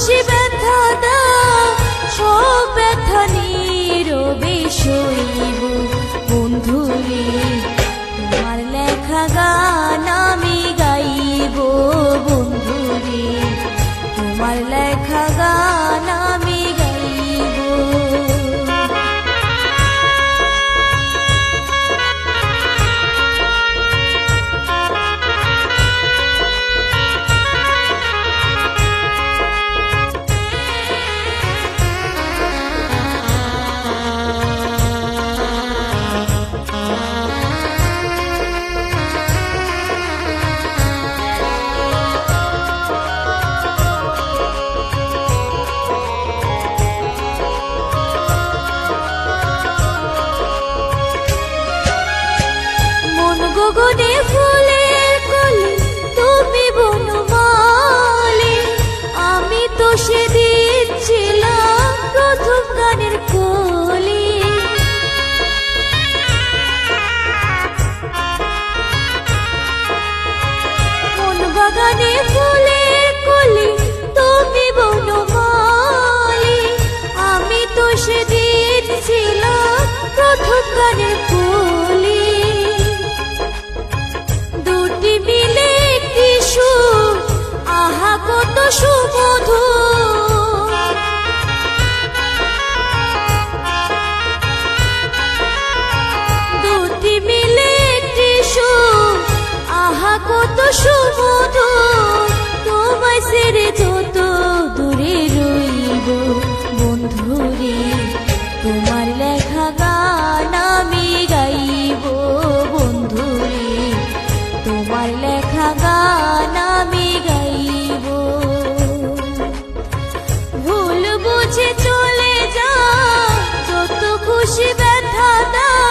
খুশি ব্যথা দাও, সব ব্যথা নীরবে সইব বন্ধুরে। তোমার লেখা গান আমি গাইব বন্ধুরে, তোমার লেখা গান আমি গাইব। গগনে ফুলের কলি তুমি বনমালী, আমি তো সেদিন ছিলাম প্রথম গানের কলি। মন বাগানে ফুলের কলি তুমি বনমালী, আমি তো সেদিন ছিলাম প্রথম গানের কলি। দুটি মিলে একটি সুর, আহা কত সুমধুর। দুটি মিলে একটি সুর, আহা কত সুমধুর। তোমায় ছেড়ে যত দূরে রইব বন্ধুরে, তোমার লেখা গান আমি গাইব বন্ধুরে, তোমার লেখা গান আমি গাইব। ভুল বুঝে চলে যাও, যত খুশি ব্যথা দাও।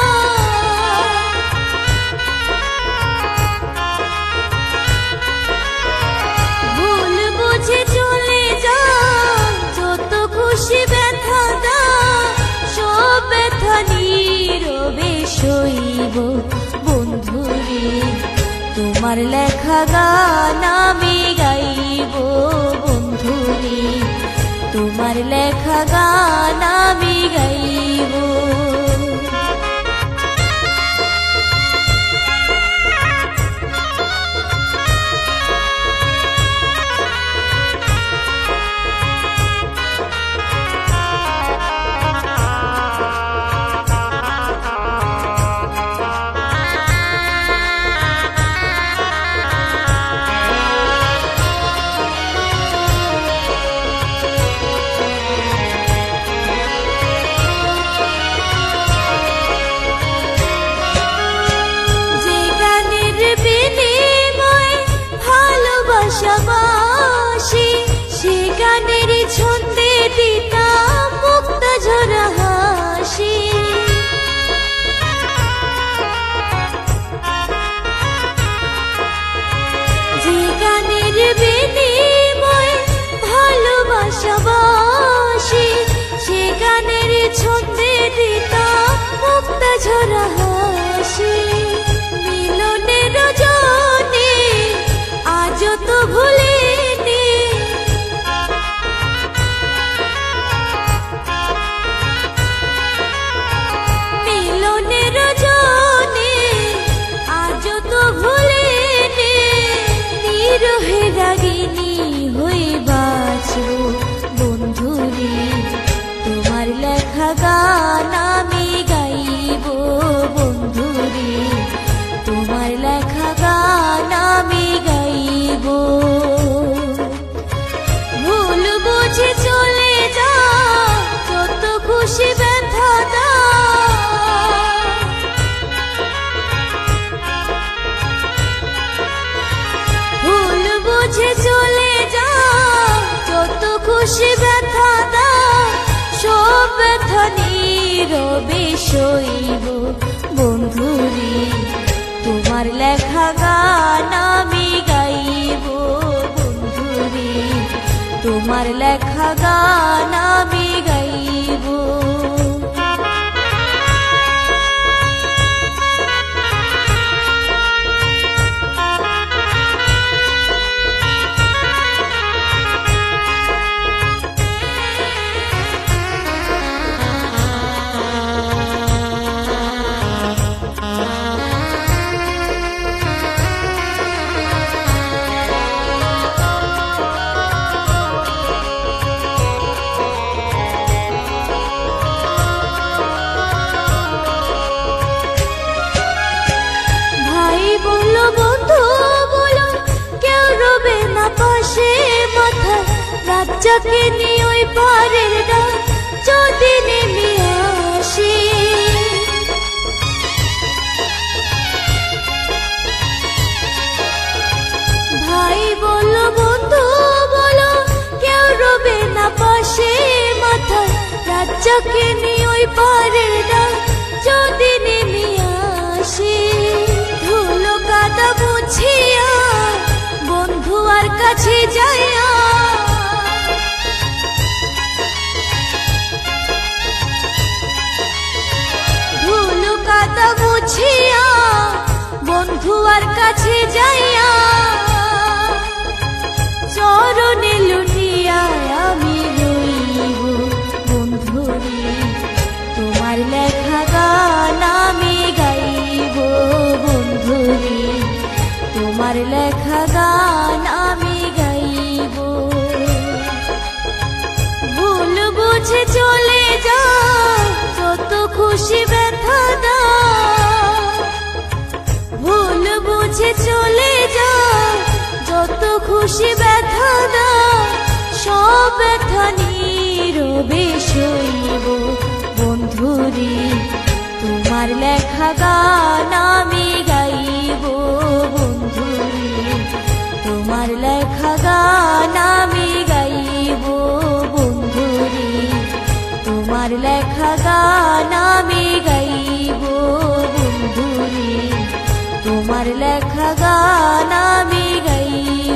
ভুল বুঝে চলে যাও, যত খুশি ব্যথা দাও। সব ব্যথা নীরবে সইব বন্ধুরে, তোমার লেখা গান আমি গাইব বন্ধুরে, তোমার লেখা গান আমি গাইব। ভালোবাসি সে গানের ছন্দে দিতাম মুক্তা ঝরা হাসি। যে গানের বিনিময়ে ভালোবাসি সে গানের ছন্দে দিতাম মুক্তা ঝরা হাসি। মিলনের জনে আজ তো ভুলিনি, মিলনের জনে আজ তো ভুলিনি। নিরহে রাগিনী হয়ে বাঁচব বন্ধুরে, তোমার লেখা গান আমি গাইব বন্ধুরে, তোমার লেখা গান আমি গাইব। ভুল বুঝে চলে যাও, যত খুশি ব্যথা দাও। ভুল বুঝে চলে যাও, যত খুশি ব্যথা দাও। সব ব্যথা নীরবে সইব বন্ধুরে, তোমার লেখা গান আমি গাইব বন্ধুরে, তোমার লেখা গান আমি গাইব। রাজ্জাকে নিয়ে ওই পারের ডাক যদি নেমে আসে। ভাই বলো বন্ধু বলো কেউ রবে না পাশে, মাথায় রাজ্জাকে নিয়ে ওই পারের ডাক যদি নেমে আসে। ধুলো কাদা মুছিয়া বন্ধু আর কাছে যাইয়া, ধুলো কাদা মুছিয়া বন্ধু আর কাছে যাইয়া, চরণে লুটিয়া আমি রইব বন্ধুরে, তোমার লেখা গান আমি গাইব বন্ধুরে, তোমার লেখা গান আমি গাইব। ভুল বুঝে চলে যাও যত খুশি ব্যথা দাও, ভুল বুঝে চলে যাও যত খুশি ব্যথা দাও, সব ব্যথা নীরবে সইব বন্ধুরে, তোমার লেখা গান আমি গাইব বন্ধুরে, তোমার লেখা গান আমি গাইব বন্ধুরে, তোমার লেখা গান আমি গাইব বন্ধুরে, তোমার লেখা গান আমি গাইব।